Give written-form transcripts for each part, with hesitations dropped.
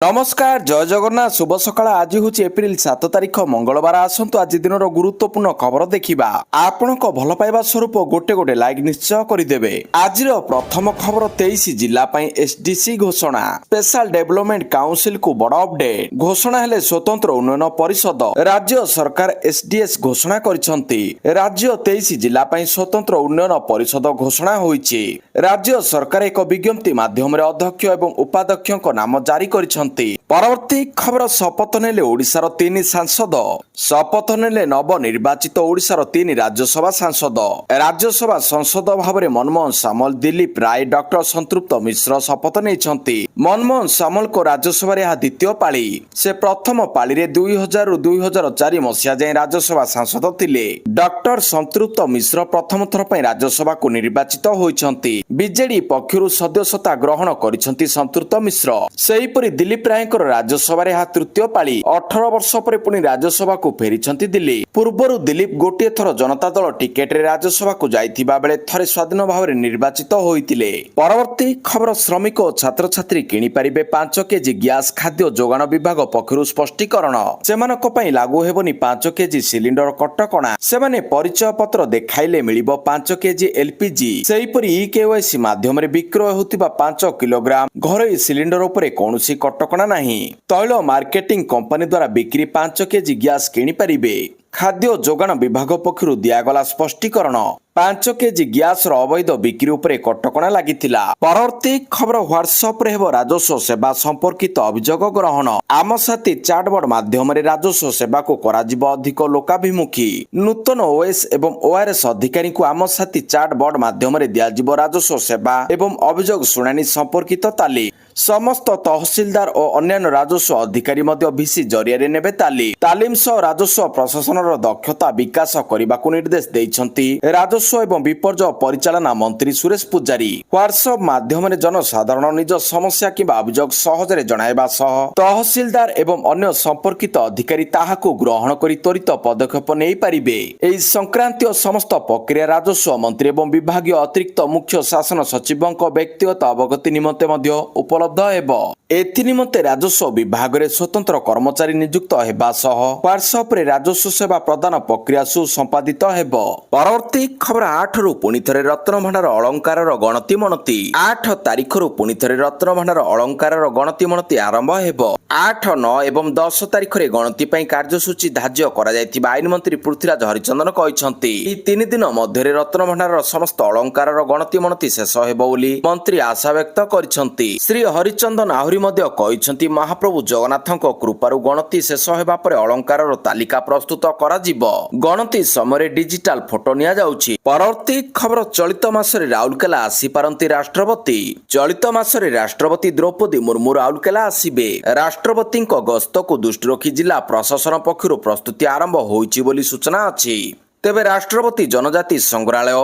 नमस्कार जय जगन्नाथ शुभ सकाळ आज हूँ एप्रिल 7 तारिख मंगलवार आसतु आज दिन गुरुत्वपूर्ण खबर देखा आपण भल पाइबा स्वरूप गोटे गोटे लाइक निश्चय करदे आज प्रथम खबर 23 जिला एसडीसी घोषणा स्पेशल डेवलपमेंट काउंसिल को बड़ अपडेट घोषणा हेले स्वतंत्र उन्नयन परिषद राज्य सरकार एसडीएस घोषणा करिसेंती राज्य 23 जिला स्वतंत्र उन्नयन परिषद घोषणा होईछि राज्य सरकार एक विज्ञप्ति माध्यम अध्यक्ष एवं उपाध्यक्ष नाम जारी करिसेंती परवर्ती खबर शपथ नेले ओडिशार 3 सांसद शपथ नेले नवनिर्वाचित ओडिशार 3 राज्यसभा सांसद राज्यसभा सांसद भाव मनमोहन सामल दिलीप राय डॉक्टर संतृप्त मिश्र शपथ नहीं मनमोहन सामल को राज्यसभा यह द्वितीय पाली से प्रथम पाली रे 2000 रु 2004 मसीहा जाए राज्यसभा सांसद थिले डॉक्टर संतृप्त मिश्र प्रथम थर पर राज्यसभा को निर्वाचित होइछंती बीजेडी पक्षरु सदस्यता ग्रहण करिसंती संतृप्त मिश्र सेहीपरि दिलीप राय राज्यसभा यह तृतीय पाली 18 वर्ष पर पुणी राज्यसभा को फेरी दिल्ली पूर्वर दिलीप गोटे थर जनता दल टिकेट रे राज्यसभा को जाइथिबा बेले थरे स्वाधीन भाव में निर्वाचित होइतिले परवर्ती खबर श्रमिक और छात्र छात्री किनि पारिबे 5 केजी गैस खाद्य जोगाण विभाग पक्षरु स्पष्टीकरण सेमानक पई लागू हेबनी 5 केजी सिलिंडर कटकणा सेमाने परिचय पत्र देखाइले मिलिबो 5 केजी एलपीजी सेहीपरि ईकेवाईसी माध्यम रे विक्रय होतिबा 5 किलोग्राम घरोई सिलिंडर उपरे कोनोसी कटकणा नहीं तैल मार्केटिंग कंपनी द्वारा बिक्री 5 केजी गैस किनि पारिबे खाद्य जोगाण विभाग पक्षरु दियागला स्पष्टीकरण 5 केजी गैस अवैध बिक्री उपरे कटकणा लागिथिला परवर्ती खबर व्हाट्सएप रे हेबो राजस्व सेवा संपर्कित अभियोग ग्रहण आम साथी चैटबोर्ड माध्यम रे राजस्व सेवा को कराजिबो अधिक लोकाभिमुखी नूतन ओएस एवं ओआरएस अधिकारी को आम साथी चैटबोर्ड माध्यम रे दियाजिबो राजस्व सेवा एवं अभियोग शुणानी संपर्कित ताली समस्त तहसीलदार और अन्य राजस्व अधिकारी भिसी जरिया नेबे तालीम सह राजस्व प्रशासन दक्षता विकास करने को निर्देश देइछंती राजस्व एवं विपर्यय परिचालना मंत्री सुरेश पूजारी व्हाट्सएप माध्यम जनसाधारण निज समस्या किंबा अभियोग सहजरे जणाइबा सह तहसीलदार एवं अन्य संपर्कित अधिकारी ताहाको ग्रहण करी त्वरित पदक्षेप नहीं पारिबे एही संक्रांतीय समस्त प्रक्रिया राजस्व मंत्री एवं विभागीय अतिरिक्त मुख्य शासन सचिवଙ୍କ व्यक्तिगत अवगति निमंते मध्य उपलब्ध हेबो एथि निमंते राजस्व विभाग रे स्वतंत्र कर्मचारी नियुक्त हेबा सह व्हाट्सएप रे राजस्व सेवा प्रदान प्रक्रिया सुसंपादित हेबो परवर्ती खबर 8 रु पुनी थरे रत्न भंडार अलंकार गणति मनति 8 तारिख रु पुनी थरे रत्न भंडार अलंकार गणति मनति आरंभ हेबो 8, 9 एवं 10 तारिख रे गणति पई कार्यसूची धार्य करा जायतिबा आईन मंत्री पृथ्वीराज हरिचंदन कहिसंती ई 3 दिन मध्य रे रत्न भंडार समस्त अलंकार गणति मनति शेष हेबो बोली मंत्री आशा व्यक्त करिसंती श्री हरिचंदन आहुरी मध्य कहिसंती महाप्रभु जगन्नाथक कृपारु गणति शेष हेबा परे अलंकार तालिका प्रस्तुत करा जिवो गणति समय डिजिटल फोटो निया जाउछि परवर्ती खबर चलित मासरे राउरकेला आसी पारंती राष्ट्रपति चलित मासरे राष्ट्रपति द्रौपदी मुर्मू राउरकेला आसीबे राष्ट्रपति गस्त को दृष्टि रखी जिला प्रशासन पक्षरु प्रस्तुति आरंभ होइछि बोली सूचना अछि तेबे राष्ट्रपति जनजाति संग्रहालय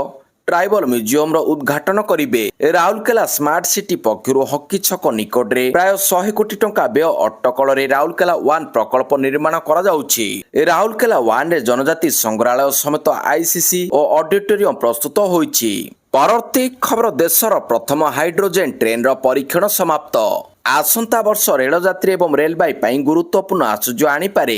ट्राइबल म्यूजियम रो उद्घाटन करिबे राउरकेला स्मार्ट सिटी पक्षरु हक्की छक निकट रे प्राय 100 कोटी टंका व्यय अट्टकल रे राउरकेला 1 प्रकल्प निर्माण करा जाउछि राउरकेला 1 रे जनजाति संग्रहालय समेत आईसीसी और ऑडिटोरियम प्रस्तुत होइछि परवर्ती खबर देशर प्रथम हाइड्रोजन ट्रेन रो परीक्षण समाप्त आसंता वर्ष रेल यात्री एवं रेलबाई ପାଇଁ गुरुत्वपूर्ण आश्चर्य आनी पारे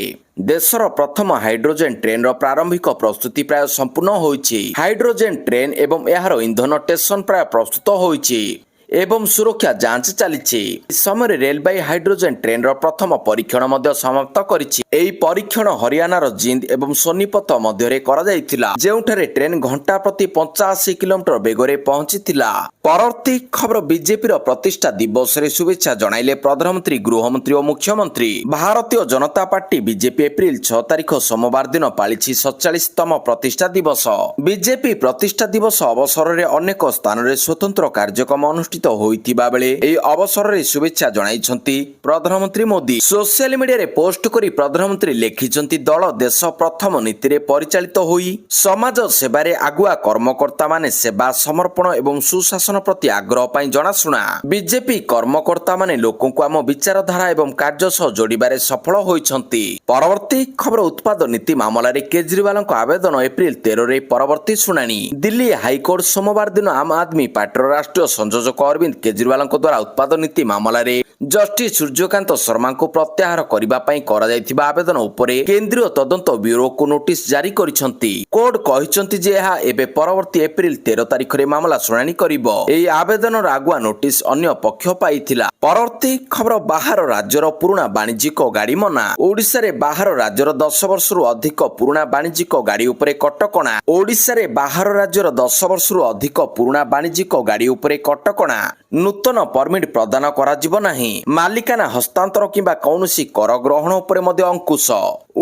देशर प्रथम हाइड्रोजन ट्रेन रो प्रारंभिक प्रस्तुति प्राय संपूर्ण होइछि हाइड्रोजन ट्रेन एवं एहार इंधन स्टेशन प्राय प्रस्तुत होइछि एवं सुरक्षा जांच चलीछि समय रेलबाई हाइड्रोजन ट्रेन रो प्रथम परीक्षण मध्य समाप्त करिछि एही परीक्षण हरियाणा रो जिंद एवं सोनीपत मध्य रे करा जायतिला जेउठारे ट्रेन घंटा प्रति 85 किलोमीटर बेगरे पहुंचीतिला परवर्ती खबर बीजेपी रो प्रतिष्ठा दिवस रे शुभेच्छा जणाइले प्रधानमंत्री गृहमंत्री और मुख्यमंत्री Bharatiya Janata party BJP April 6 तारिख सोमवार दिन पालिछि 47तम प्रतिष्ठा दिवस बीजेपी प्रतिष्ठा दिवस अवसर रे अनेक स्थान रे स्वतंत्र कार्यक्रम अनुष्ठित होइतिबा बेले एही अवसर रे शुभेच्छा जणाइछंती प्रधानमंत्री मोदी सोशल मीडिया रे पोस्ट करी प्रधानमंत्री लेखिछंती दल देश प्रथम नीति रे परिचालित होई समाज सेवा रे आगुआ कर्मकर्ता माने सेवा समर्पण एवं सुशासन प्रति आग्रह पाई जनाशुना बीजेपी कर्मकर्ता माने लोकों को आम विचारधारा एवं कार्य सह जोड़िबारे सफल होइछंती परवर्ती खबर उत्पाद नीति मामला रे केजरीवाल आवेदन एप्रिल 13 रे परवर्ती शुणानी दिल्ली हाईकोर्ट सोमवार दिन आम आदमी पार्टी राष्ट्रीय संयोजक ଅରବିନ୍ଦ କେଜରିୱାଲଙ୍କ ଦ୍ୱାରା ଉତ୍ପାଦ ନୀତି ମାମଲାରେ ଜଷ୍ଟିସ ସୂର୍ଯ୍ୟକାନ୍ତ ଶର୍ମାଙ୍କୁ ପ୍ରତ୍ୟାହାର କରିବା ପାଇଁ କରାଯାଇଥିବା ଆବେଦନ ଉପରେ କେନ୍ଦ୍ରୀୟ ତଦନ୍ତ ବ୍ୟୁରୋକୁ ନୋଟିସ ଜାରି କରିଛନ୍ତି। କୋର୍ଟ କହିଛନ୍ତି ଯେ ଏହା ଏବେ ପରବର୍ତ୍ତୀ ଏପ୍ରିଲ 13 ତାରିଖରେ ମାମଲା ଶୁଣାଣି କରିବ। ଏହି ଆବେଦନର ଆଗୁଆ ନୋଟିସ ଅନ୍ୟ ପକ୍ଷ ପାଇଥିଲା। ପରବର୍ତ୍ତୀ ଖବର ବାହାର ରାଜ୍ୟର ପୁରୁଣା ବାଣିଜ୍ୟିକ ଗାଡି ମନା। ଓଡ଼ିଶାରେ ବାହାର ରାଜ୍ୟର 10 ବର୍ଷରୁ ଅଧିକ ପୁରୁଣା ବାଣିଜ୍ୟିକ ଗାଡି ଉପରେ କଟକଣା। ଓଡ଼ିଶାରେ ବାହାର ରାଜ୍ୟର 10 ବର୍ଷରୁ ଅଧିକ ପୁରୁଣା ବାଣିଜ୍ୟିକ ଗାଡି ଉପରେ କଟକଣା। ନୂତନ ପରମିଟ୍ ପ୍ରଦାନ କରାଯିବ ନାହିଁ। ମାଲିକାନା ହସ୍ତାନ୍ତର କିମ୍ବା କୌଣସି କର ଗ୍ରହଣ ଉପରେ ମଧ୍ୟ ଅଙ୍କୁଶ।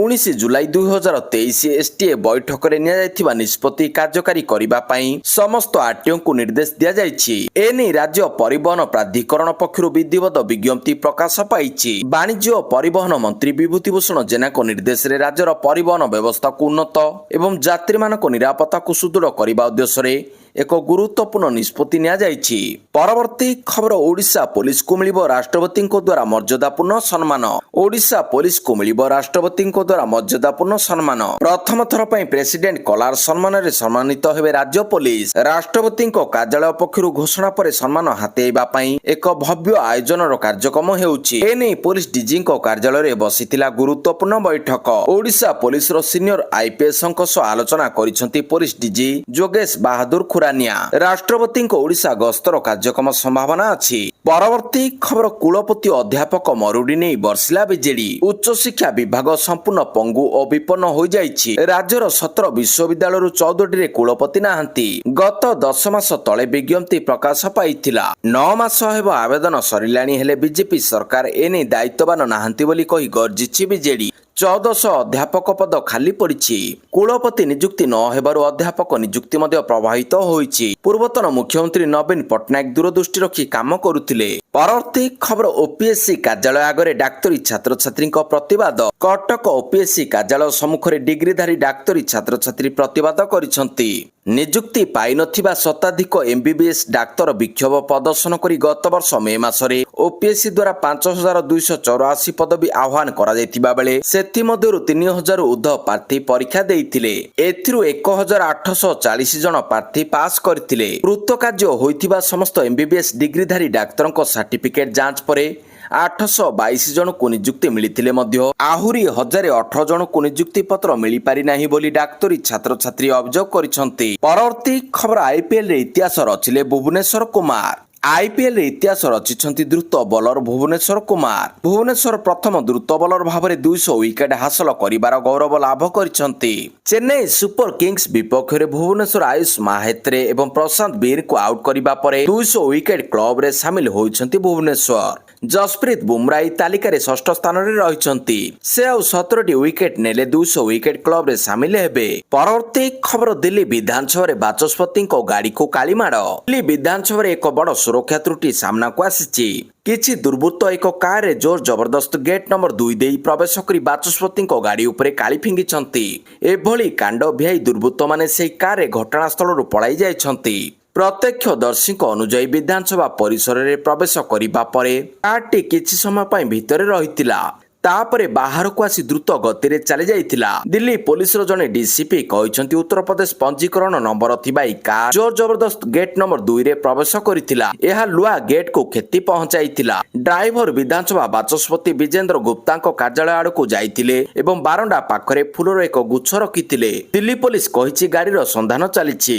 19 ଜୁଲାଇ 2023 ଏସ୍ଟିଏ ବୈଠକରେ ନିଆଯାଇଥିବା ନିଷ୍ପତ୍ତି କାର୍ଯ୍ୟକାରୀ କରିବା ପାଇଁ ସମସ୍ତ ଆରଟିଓଙ୍କୁ ନିର୍ଦ୍ଦେଶ ଦିଆଯାଇଛି। ଏନେଇ ରାଜ୍ୟ ପରିବହନ ପ୍ରାଧିକରଣ ପକ୍ଷରୁ ବିଧିବଦ୍ଧ ବିଜ୍ଞପ୍ତି ପ୍ରକାଶ ପାଇଛି। ବାଣିଜ୍ୟ ଓ ପରିବହନ ମନ୍ତ୍ରୀ ବିଭୂତି ଭୂଷଣ ଜେନାଙ୍କ ନିର୍ଦ୍ଦେଶରେ ରାଜ୍ୟର ପରିବହନ ବ୍ୟବସ୍ଥାକୁ ଉନ୍ନତ ଏବଂ ଯାତ୍ରୀମାନଙ୍କ ନିରାପତ୍ତାକୁ ସୁଦୃଢ଼ କରିବା ଉଦ୍ଦେଶ୍ୟରେ ଏକ ଗୁରୁତ୍ୱପୂର୍ଣ୍ଣ ନିଷ୍ପତ୍ତି ନିଆଯାଇଛି। ପରବର୍ତ୍ତୀ ଖବର ଓଡ଼ିଶା ପୋଲିସକୁ ମିଳିବ ରାଷ୍ଟ୍ରପତିଙ୍କ ଦ୍ୱାରା ମର୍ଯ୍ୟାଦାପୂର୍ଣ୍ଣ ସମ୍ମାନ। ଓଡ଼ିଶା ପୋଲିସକୁ ମିଳିବ ରାଷ୍ଟ୍ରପତିଙ୍କ ଦ୍ୱାରା ମର୍ଯ୍ୟାଦାପୂର୍ଣ୍ଣ ସମ୍ମାନ। ପ୍ରଥମ ଥର ପାଇଁ ପ୍ରେସିଡେଣ୍ଟ କଲାର ସମ୍ମାନରେ ସମ୍ମାନିତ ହେବେ ରାଜ୍ୟ ପୋଲିସ। ରାଷ୍ଟ୍ରପତିଙ୍କ କାର୍ଯ୍ୟାଳୟ ପକ୍ଷରୁ ଘୋଷଣା ପରେ ସମ୍ମାନ ହାତେଇବା ପାଇଁ ଏକ ଭବ୍ୟ ଆୟୋଜନର କାର୍ଯ୍ୟକ୍ରମ ହେଉଛି। ଏନେଇ ପୋଲିସ ଡିଜିଙ୍କ କାର୍ଯ୍ୟାଳୟରେ ବସିଥିଲା ଗୁରୁତ୍ୱପୂର୍ଣ୍ଣ ବୈଠକ। ଓଡ଼ିଶା ପୋଲିସର ସିନିୟର ଆଇପିଏସଙ୍କ ସହ ଆଲୋଚନା କରିଛନ୍ତି ପୋଲିସ ଡିଜି ଯୋଗେଶ ବାହାଦୁର ଖୁରାନିଆ। ରାଷ୍ଟ୍ରପତିଙ୍କ ଓଡ଼ିଶା ଗସ୍ତର କାର୍ଯ୍ୟକ୍ରମ ସମ୍ଭାବନା ଅଛି। ପରବର୍ତ୍ତୀ ଖବର କୁଳପତି ଅଧ୍ୟାପକ ମରୁଡ଼ି ନେଇ ବର୍ଷିଲା ବିଜେଡି। ଉଚ୍ଚଶିକ୍ଷା ବିଭାଗ ସମ୍ପୂର୍ଣ୍ଣ ପଙ୍ଗୁ ଓ ବିପନ୍ନ ହୋଇଯାଇଛି। ରାଜ୍ୟର 17 ବିଶ୍ୱବିଦ୍ୟାଳୟରୁ 14ଟିରେ କୁଳପତି ନାହାନ୍ତି। ଗତ 10 ମାସ ତଳେ ବିଜ୍ଞପ୍ତି ପ୍ରକାଶ ପାଇଥିଲା। 9 ମାସ ହେବ ଆବେଦନ ସରିଲାଣି, ହେଲେ ବିଜେପି ସରକାର ଏନେଇ ଦାୟିତ୍ୱବାନ ନାହାନ୍ତି ବୋଲି କହି ଗର୍ଜିଛି ବିଜେଡି। 1400 ଅଧ୍ୟାପକ ପଦ ଖାଲି ପଡ଼ିଛି। କୁଳପତି ନିଯୁକ୍ତି ନ ହେବାରୁ ଅଧ୍ୟାପକ ନିଯୁକ୍ତି ମଧ୍ୟ ପ୍ରଭାବିତ ହୋଇଛି। ପୂର୍ବତନ ମୁଖ୍ୟମନ୍ତ୍ରୀ ନବୀନ ପଟ୍ଟନାୟକ ଦୂରଦୃଷ୍ଟି ରଖି କାମ କରୁଥିଲେ। ପରବର୍ତ୍ତୀ ଖବର ଓପିଏସ୍ସି କାର୍ଯ୍ୟାଳୟ ଆଗରେ ଡାକ୍ତରୀ ଛାତ୍ରଛାତ୍ରୀଙ୍କ ପ୍ରତିବାଦ। କଟକ ଓପିଏସ୍ସି କାର୍ଯ୍ୟାଳୟ ସମ୍ମୁଖରେ ଡିଗ୍ରୀଧାରୀ ଡାକ୍ତରୀ ଛାତ୍ରଛାତ୍ରୀ ପ୍ରତିବାଦ କରିଛନ୍ତି। ନିଯୁକ୍ତି ପାଇନଥିବା ଶତାଧିକ ଏମବିବିଏସ୍ ଡାକ୍ତର ବିକ୍ଷୋଭ ପ୍ରଦର୍ଶନ କରି ଗତ ବର୍ଷ ମେ ମାସରେ ଓପିଏସ୍ସି ଦ୍ୱାରା 5284 ପଦବୀ ଆହ୍ୱାନ କରାଯାଇଥିବା ବେଳେ ସେଥିମଧ୍ୟରୁ 3000 ଉର୍ଦ୍ଧ୍ୱ ପ୍ରାର୍ଥୀ ପରୀକ୍ଷା ଦେଇଥିଲେ। ଏଥିରୁ 1840 ଜଣ ପ୍ରାର୍ଥୀ ପାସ୍ କରିଥିଲେ। କୃତକାର୍ଯ୍ୟ ହୋଇଥିବା ସମସ୍ତ ଏମବିବିଏସ୍ ଡିଗ୍ରୀଧାରୀ ଡାକ୍ତରଙ୍କ ସାର୍ଟିଫିକେଟ୍ ଯାଞ୍ଚ ପରେ 822 ଜଣଙ୍କୁ ନିଯୁକ୍ତି ମିଳିଥିଲେ ମଧ୍ୟ ଆହୁରି 1018 ଜଣଙ୍କୁ ନିଯୁକ୍ତି ପତ୍ର ମିଳିପାରି ନାହିଁ ବୋଲି ଡାକ୍ତରୀ ଛାତ୍ରଛାତ୍ରୀ ଅଭିଯୋଗ କରିଛନ୍ତି। ପରବର୍ତ୍ତୀ ଖବର ଆଇପିଏଲରେ ଇତିହାସ ରଚିଲେ ଭୁବନେଶ୍ୱର କୁମାର। ଆଇପିଏଲରେ ଇତିହାସ ରଚିଛନ୍ତି ଦ୍ରୁତ ବୋଲର ଭୁବନେଶ୍ୱର କୁମାର। ଭୁବନେଶ୍ୱର ପ୍ରଥମ ଦ୍ରୁତ ବୋଲର ଭାବରେ 200 ୱିକେଟ ହାସଲ କରିବାର ଗୌରବ ଲାଭ କରିଛନ୍ତି। ଚେନ୍ନାଇ ସୁପର କିଙ୍ଗସ୍ ବିପକ୍ଷରେ ଭୁବନେଶ୍ୱର ଆୟୁଷ ମାହେତ୍ରେ ଏବଂ ପ୍ରଶାନ୍ତ ବୀରଙ୍କୁ ଆଉଟ୍ କରିବା ପରେ 200 ୱିକେଟ କ୍ଲବରେ ସାମିଲ ହୋଇଛନ୍ତି ଭୁବନେଶ୍ୱର। ଜସପ୍ରୀତ ବୁମରା ଏହି ତାଲିକାରେ 6ଠ ସ୍ଥାନରେ ରହିଛନ୍ତି। ସେ ଆଉ 17ଟି ୱିକେଟ ନେଲେ 200 ୱିକେଟ କ୍ଲବରେ ସାମିଲ ହେବେ। ପରବର୍ତ୍ତୀ ଖବର ଦିଲ୍ଲୀ ବିଧାନସଭାରେ ବାଚସ୍ପତିଙ୍କ ଗାଡିକୁ କାଳିମାଡ଼। ଦିଲ୍ଲୀ ବିଧାନସଭାରେ ଏକ ବଡ଼ ସୁରକ୍ଷା ତ୍ରୁଟି ସାମ୍ନାକୁ ଆସିଛି। କିଛି ଦୁର୍ବୃତ୍ତ ଏକ କାରରେ ଜୋର ଜବରଦସ୍ତ ଗେଟ୍ ନମ୍ବର 2 ଦେଇ ପ୍ରବେଶ କରି ବାଚସ୍ପତିଙ୍କ ଗାଡି ଉପରେ କାଳି ଫିଙ୍ଗିଛନ୍ତି। ଏଭଳି କାଣ୍ଡ ଭିଆଇ ଦୁର୍ବୃତ୍ତମାନେ ସେହି କାରରେ ଘଟଣାସ୍ଥଳରୁ ପଳାଇ ଯାଇଛନ୍ତି। ପ୍ରତ୍ୟକ୍ଷଦର୍ଶୀଙ୍କ ଅନୁଯାୟୀ ବିଧାନସଭା ପରିସରରେ ପ୍ରବେଶ କରିବା ପରେ କାରଟି କିଛି ସମୟ ପାଇଁ ଭିତରେ ରହିଥିଲା, ତାପରେ ବାହାରକୁ ଆସି ଦ୍ରୁତ ଗତିରେ ଚାଲି ଯାଇଥିଲା। ଦିଲ୍ଲୀ ପୋଲିସର ଜଣେ ଡିସିପି କହିଛନ୍ତି ଉତ୍ତରପ୍ରଦେଶ ପଞ୍ଜୀକରଣ ନମ୍ବର ଥିବା ଏହି କାର ଜୋର ଜବରଦସ୍ତ ଗେଟ୍ ନମ୍ବର 2ରେ ପ୍ରବେଶ କରିଥିଲା। ଏହା ଲୁହା ଗେଟ୍କୁ କ୍ଷତି ପହଞ୍ଚାଇଥିଲା। ଡ୍ରାଇଭର ବିଧାନସଭା ବାଚସ୍ପତି ବିଜେନ୍ଦ୍ର ଗୁପ୍ତାଙ୍କ କାର୍ଯ୍ୟାଳୟ ଆଡକୁ ଯାଇଥିଲେ ଏବଂ ବାରଣ୍ଡା ପାଖରେ ଫୁଲର ଏକ ଗୁଚ୍ଛ ରଖିଥିଲେ। ଦିଲ୍ଲୀ ପୋଲିସ କହିଛି ଗାଡିର ସନ୍ଧାନ ଚାଲିଛି।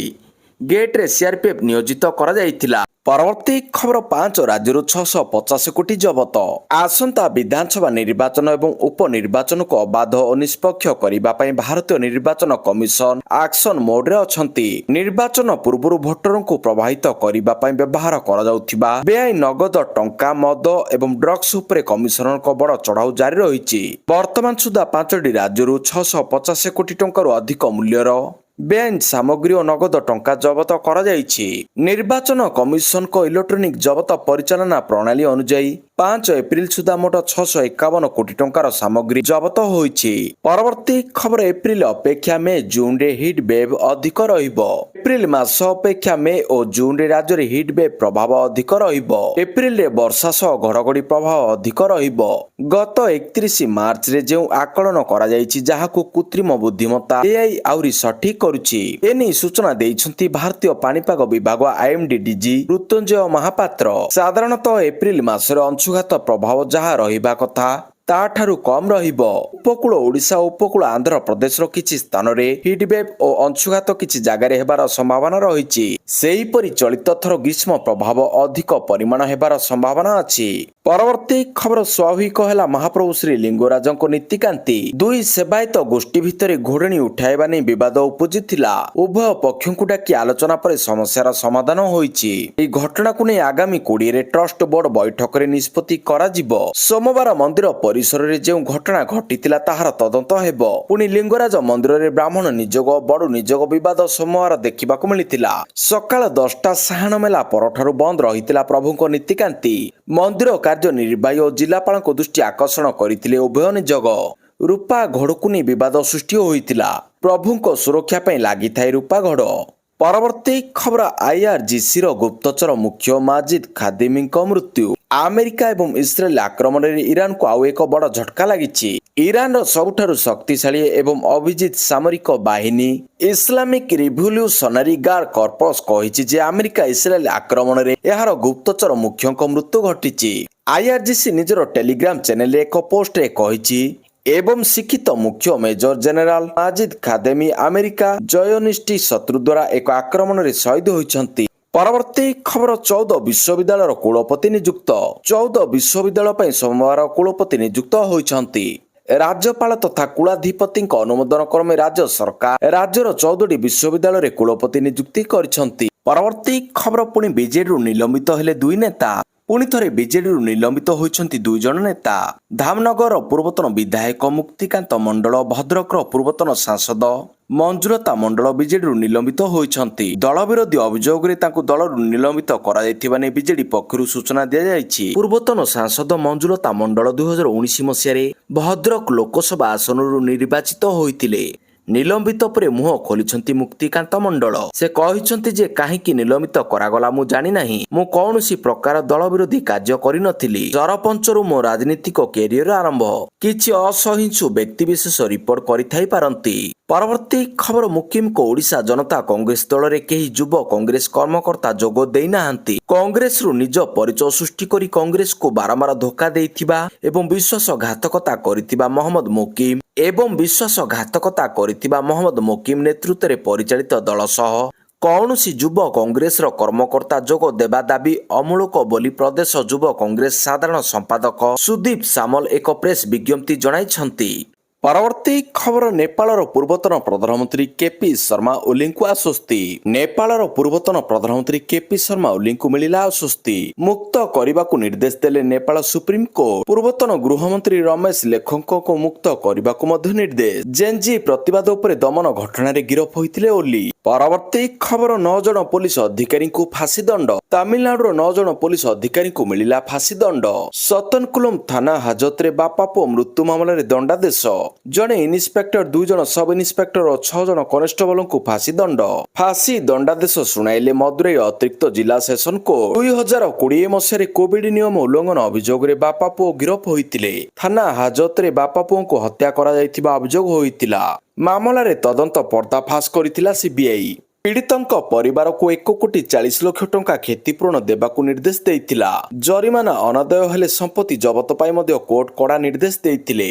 ଗେଟ୍ରେ ସିଆରପିଏଫ୍ ନିୟୋଜିତ କରାଯାଇଥିଲା। ପରବର୍ତ୍ତୀ ଖବର 5 ରାଜ୍ୟରୁ 650 କୋଟି ଜବତ। ଆସନ୍ତା ବିଧାନସଭା ନିର୍ବାଚନ ଏବଂ ଉପନିର୍ବାଚନକୁ ଅବାଧ ଓ ନିଷ୍ପକ୍ଷ କରିବା ପାଇଁ ଭାରତୀୟ ନିର୍ବାଚନ କମିଶନ ଆକ୍ସନ ମୋଡରେ ଅଛନ୍ତି। ନିର୍ବାଚନ ପୂର୍ବରୁ ଭୋଟରଙ୍କୁ ପ୍ରଭାବିତ କରିବା ପାଇଁ ବ୍ୟବହାର କରାଯାଉଥିବା ବେଆଇନ ନଗଦ ଟଙ୍କା, ମଦ ଏବଂ ଡ୍ରଗ୍ସ ଉପରେ କମିଶନରଙ୍କ ବଡ଼ ଚଢ଼ାଉ ଜାରି ରହିଛି। ବର୍ତ୍ତମାନ ସୁଦ୍ଧା 5ଟି ରାଜ୍ୟରୁ 650 କୋଟି ଟଙ୍କାରୁ ଅଧିକ ମୂଲ୍ୟର ବେଆଇନ ସାମଗ୍ରୀ ଓ ନଗଦ ଟଙ୍କା ଜବତ କରାଯାଇଛି। ନିର୍ବାଚନ କମିଶନଙ୍କ ଇଲେକ୍ଟ୍ରୋନିକ ଜବତ ପରିଚାଳନା ପ୍ରଣାଳୀ ଅନୁଯାୟୀ 5 ଏପ୍ରିଲ ସୁଦ୍ଧା ମୋଟ 651 କୋଟି ଟଙ୍କାର ସାମଗ୍ରୀ ଜବତ ହୋଇଛି। ପରବର୍ତ୍ତୀ ଖବର ଏପ୍ରିଲ ଅପେକ୍ଷା ମେ ଜୁନରେ ହିଟ୍ ବେଭ୍ ଅଧିକ ରହିବ। ଏପ୍ରିଲ ମାସ ଅପେକ୍ଷା ମେ ଓ ଜୁନରେ ରାଜ୍ୟରେ ହିଟ୍ ବେଭ୍ ପ୍ରଭାବ ଅଧିକ ରହିବ। ଏପ୍ରିଲରେ ବର୍ଷା ସହ ଘଡଘଡି ପ୍ରଭାବ ଅଧିକ ରହିବ। ଗତ 31 ମାର୍ଚ୍ଚରେ ଯେଉଁ ଆକଳନ କରାଯାଇଛି, ଯାହାକୁ କୃତ୍ରିମ ବୁଦ୍ଧିମତ୍ତା ଏଆଇ ଆହୁରି ସଠିକ କରୁଛି। ଏନେଇ ସୂଚନା ଦେଇଛନ୍ତି ଭାରତୀୟ ପାଣିପାଗ ବିଭାଗ IMD ଡିଜି ମୃତ୍ୟୁଞ୍ଜୟ ମହାପାତ୍ର। ସାଧାରଣତଃ ଏପ୍ରିଲ ମାସରେ ଅଂଶୁଘାତ ପ୍ରଭାବ ଯାହା ରହିବା କଥା ତାଠାରୁ କମ୍ ରହିବ। ଉପକୂଳ ଓଡ଼ିଶା ଓ ଉପକୂଳ ଆନ୍ଧ୍ରପ୍ରଦେଶର କିଛି ସ୍ଥାନରେ ହିଟୱେଭ୍ ଓ ଅଂଶୁଘାତ କିଛି ଜାଗାରେ ହେବାର ସମ୍ଭାବନା ରହିଛି। ସେହିପରି ଚଳିତ ଥର ଗ୍ରୀଷ୍ମ ପ୍ରଭାବ ଅଧିକ ପରିମାଣ ହେବାର ସମ୍ଭାବନା ଅଛି। ପରବର୍ତ୍ତୀ ଖବର ସ୍ୱାଭାବିକ ହେଲା ମହାପ୍ରଭୁ ଶ୍ରୀ ଲିଙ୍ଗରାଜଙ୍କ ନୀତିକାନ୍ତି। ଦୁଇ ସେବାୟତ ଗୋଷ୍ଠୀ ଭିତରେ ଘୋଡ଼ଣୀ ଉଠାଇବା ନେଇ ବିବାଦ ଉପୁଜିଥିଲା। ଉଭୟ ପକ୍ଷଙ୍କୁ ଡାକି ଆଲୋଚନା ପରେ ସମସ୍ୟାର ସମାଧାନ ହୋଇଛି। ଏହି ଘଟଣାକୁ ନେଇ ଆଗାମୀ 20ରେ ଟ୍ରଷ୍ଟ ବୋର୍ଡ ବୈଠକରେ ନିଷ୍ପତ୍ତି କରାଯିବ। ସୋମବାର ମନ୍ଦିର ପରିସରରେ ଯେଉଁ ଘଟଣା ଘଟିଥିଲା ତାହାର ତଦନ୍ତ ହେବ। ପୁଣି ଲିଙ୍ଗରାଜ ମନ୍ଦିରରେ ବ୍ରାହ୍ମଣ ନିଯୋଗ ବଡୁ ନିଯୋଗ ବିବାଦ ସୋମବାର ଦେଖିବାକୁ ମିଳିଥିଲା। ସକାଳ 10ଟା ସାହାଣ ମେଲା ପରଠାରୁ ବନ୍ଦ ରହିଥିଲା ପ୍ରଭୁଙ୍କ ନୀତିକାନ୍ତି। ମନ୍ଦିର କାର୍ଯ୍ୟ ନିର୍ବାହୀ ଓ ଜିଲ୍ଲାପାଳଙ୍କ ଦୃଷ୍ଟି ଆକର୍ଷଣ କରିଥିଲେ ଉଭୟ ନିଯୋଗ। ରୂପା ଘୋଡ଼କୁ ନେଇ ବିବାଦ ସୃଷ୍ଟି ହୋଇଥିଲା। ପ୍ରଭୁଙ୍କ ସୁରକ୍ଷା ପାଇଁ ଲାଗିଥାଏ ରୂପା ଘୋଡ଼। ପରବର୍ତ୍ତୀ ଖବର IRGCର ଗୁପ୍ତଚର ମୁଖ୍ୟ ମାଜିଦ୍ ଖାଦିମିଙ୍କ ମୃତ୍ୟୁ। ଆମେରିକା ଏବଂ ଇସ୍ରାଏଲ ଆକ୍ରମଣରେ ଇରାନକୁ ଆଉ ଏକ ବଡ଼ ଝଟକା ଲାଗିଛି। ଇରାନର ସବୁଠାରୁ ଶକ୍ତିଶାଳୀ ଏବଂ ଅଭିଜିତ ସାମରିକ ବାହିନୀ ଇସଲାମିକ ରିଭଲ୍ୟୁସନାରୀ ଗାର୍ଡ କର୍ପସ କହିଛି ଯେ ଆମେରିକା ଇସ୍ରାଏଲ ଆକ୍ରମଣରେ ଏହାର ଗୁପ୍ତଚର ମୁଖ୍ୟଙ୍କ ମୃତ୍ୟୁ ଘଟିଛି। IRGC ନିଜର ଟେଲିଗ୍ରାମ ଚ୍ୟାନେଲରେ ଏକ ପୋଷ୍ଟରେ କହିଛି ଏବଂ ଶିକ୍ଷିତ ମୁଖ୍ୟ ମେଜର ଜେନେରାଲ ମାଜିଦ୍ ଖାଦେମି ଆମେରିକା ଜୟନିଷ୍ଠ ଶତ୍ରୁ ଦ୍ୱାରା ଏକ ଆକ୍ରମଣରେ ଶହୀଦ ହୋଇଛନ୍ତି। ପରବର୍ତ୍ତୀ ଖବର 14 ବିଶ୍ୱବିଦ୍ୟାଳୟର କୁଳପତି ନିଯୁକ୍ତ। 14 ବିଶ୍ୱବିଦ୍ୟାଳୟ ପାଇଁ ସୋମବାର କୁଳପତି ନିଯୁକ୍ତ ହୋଇଛନ୍ତି। ରାଜ୍ୟପାଳ ତଥା କୁଳାଧିପତିଙ୍କ ଅନୁମୋଦନ କ୍ରମେ ରାଜ୍ୟ ସରକାର ରାଜ୍ୟର 14ଟି ବିଶ୍ୱବିଦ୍ୟାଳୟରେ କୁଳପତି ନିଯୁକ୍ତି କରିଛନ୍ତି। ପରବର୍ତ୍ତୀ ଖବର ପୁଣି ବିଜେଡିରୁ ନିଲମ୍ବିତ ହେଲେ ଦୁଇ ନେତା। ପୁଣି ଥରେ ବିଜେଡିରୁ ନିଲମ୍ବିତ ହୋଇଛନ୍ତି ଦୁଇ ଜଣ ନେତା। ଧାମନଗରର ପୂର୍ବତନ ବିଧାୟକ ମୁକ୍ତିକାନ୍ତ ମଣ୍ଡଳ, ଭଦ୍ରକର ପୂର୍ବତନ ସାଂସଦ ମଞ୍ଜୁଲତା ମଣ୍ଡଳ ବିଜେଡିରୁ ନିଲମ୍ବିତ ହୋଇଛନ୍ତି। ଦଳ ବିରୋଧୀ ଅଭିଯୋଗରେ ତାଙ୍କୁ ଦଳରୁ ନିଲମ୍ବିତ କରାଯାଇଥିବା ନେଇ ବିଜେଡି ପକ୍ଷରୁ ସୂଚନା ଦିଆଯାଇଛି। ପୂର୍ବତନ ସାଂସଦ ମଞ୍ଜୁଲତା ମଣ୍ଡଳ 2019 ମସିହାରେ ଭଦ୍ରକ ଲୋକସଭା ଆସନରୁ ନିର୍ବାଚିତ ହୋଇଥିଲେ। ନିଲମ୍ବିତ ପରେ ମୁହଁ ଖୋଲିଛନ୍ତି ମୁକ୍ତିକାନ୍ତ ମଣ୍ଡଳ। ସେ କହିଛନ୍ତି ଯେ କାହିଁକି ନିଲମ୍ବିତ କରାଗଲା ମୁଁ ଜାଣିନାହିଁ। ମୁଁ କୌଣସି ପ୍ରକାର ଦଳ ବିରୋଧୀ କାର୍ଯ୍ୟ କରିନଥିଲି। ସରପଞ୍ଚରୁ ମୋ ରାଜନୈତିକ କ୍ୟାରିୟର ଆରମ୍ଭ। କିଛି ଅସହିଂସୁ ବ୍ୟକ୍ତିବିଶେଷ ରିପୋର୍ଟ କରିଥାଇ ପାରନ୍ତି। ପରବର୍ତ୍ତୀ ଖବର ମୁକିମଙ୍କ ଓଡ଼ିଶା ଜନତା କଂଗ୍ରେସ ଦଳରେ କେହି ଯୁବ କଂଗ୍ରେସ କର୍ମକର୍ତ୍ତା ଯୋଗ ଦେଇନାହାନ୍ତି। କଂଗ୍ରେସରୁ ନିଜ ପରିଚୟ ସୃଷ୍ଟି କରି କଂଗ୍ରେସକୁ ବାରମ୍ବାର ଧୋକା ଦେଇଥିବା ଏବଂ ବିଶ୍ୱାସଘାତକତା କରିଥିବା ମହମ୍ମଦ ମୋକିମ ନେତୃତ୍ୱରେ ପରିଚାଳିତ ଦଳ ସହ କୌଣସି ଯୁବ କଂଗ୍ରେସର କର୍ମକର୍ତ୍ତା ଯୋଗ ଦେବା ଦାବି ଅମୂଳକ ବୋଲି ପ୍ରଦେଶ ଯୁବ କଂଗ୍ରେସ ସାଧାରଣ ସମ୍ପାଦକ ସୁଦୀପ ସାମଲ ଏକ ପ୍ରେସ୍ ବିଜ୍ଞପ୍ତି ଜଣାଇଛନ୍ତି। ପରବର୍ତ୍ତୀ ଖବର ନେପାଳର ପୂର୍ବତନ ପ୍ରଧାନମନ୍ତ୍ରୀ କେପି ଶର୍ମା ଓଲିଙ୍କୁ ଆଶ୍ୱସ୍ତି। ନେପାଳର ପୂର୍ବତନ ପ୍ରଧାନମନ୍ତ୍ରୀ କେପି ଶର୍ମା ଓଲିଙ୍କୁ ମିଳିଲା ଆଶ୍ୱସ୍ତି। ମୁକ୍ତ କରିବାକୁ ନିର୍ଦ୍ଦେଶ ଦେଲେ ନେପାଳ ସୁପ୍ରିମକୋର୍ଟ। ପୂର୍ବତନ ଗୃହମନ୍ତ୍ରୀ ରମେଶ ଲେଖକଙ୍କୁ ମୁକ୍ତ କରିବାକୁ ମଧ୍ୟ ନିର୍ଦ୍ଦେଶ। ଜେନ୍ଜି ପ୍ରତିବାଦ ଉପରେ ଦମନ ଘଟଣାରେ ଗିରଫ ହୋଇଥିଲେ ଓଲି। ପରବର୍ତ୍ତୀ ଖବର 9 ଜଣ ପୋଲିସ ଅଧିକାରୀଙ୍କୁ ଫାଶୀ ଦଣ୍ଡ। ତାମିଲନାଡୁର 9 ଜଣ ପୋଲିସ ଅଧିକାରୀଙ୍କୁ ମିଳିଲା ଫାଶୀ ଦଣ୍ଡ। ସତନକୁଲମ ଥାନା ହାଜତରେ ବାପା ପୁଅ ମୃତ୍ୟୁ ମାମଲାରେ ଦଣ୍ଡାଦେଶ। ଜଣେ ଇନ୍ସପେକ୍ଟର, 2 ଜଣ ସବ ଇନ୍ସପେକ୍ଟର ଓ 6 ଜଣ କନେଷ୍ଟବଳଙ୍କୁ ଫାଶୀ ଦଣ୍ଡ। ଫାଶୀ ଦଣ୍ଡାଦେଶ ଶୁଣାଇଲେ ମଦୁରାଇ ଅତିରିକ୍ତ ଜିଲ୍ଲା ସେସନ କୋର୍ଟ। 2020 ମସିହାରେ କୋଭିଡ ନିୟମ ଉଲ୍ଲଂଘନ ଅଭିଯୋଗରେ ବାପା ପୁଅ ଗିରଫ ହୋଇଥିଲେ। ଥାନା ହାଜତରେ ବାପା ପୁଅଙ୍କୁ ହତ୍ୟା କରାଯାଇଥିବା ଅଭିଯୋଗ ହୋଇଥିଲା। ମାମଲାରେ ତଦନ୍ତ ପର୍ଦ୍ଦାଫାଶ କରିଥିଲା ସିବିଆଇ। ପୀଡ଼ିତଙ୍କ ପରିବାରକୁ 1,40,00,000 ଟଙ୍କା କ୍ଷତିପୂରଣ ଦେବାକୁ ନିର୍ଦ୍ଦେଶ ଦେଇଥିଲା। ଜରିମାନା ଅନାଦାୟ ହେଲେ ସମ୍ପତ୍ତି ଜବତ ପାଇଁ ମଧ୍ୟ କୋର୍ଟ କଡ଼ା ନିର୍ଦ୍ଦେଶ ଦେଇଥିଲେ।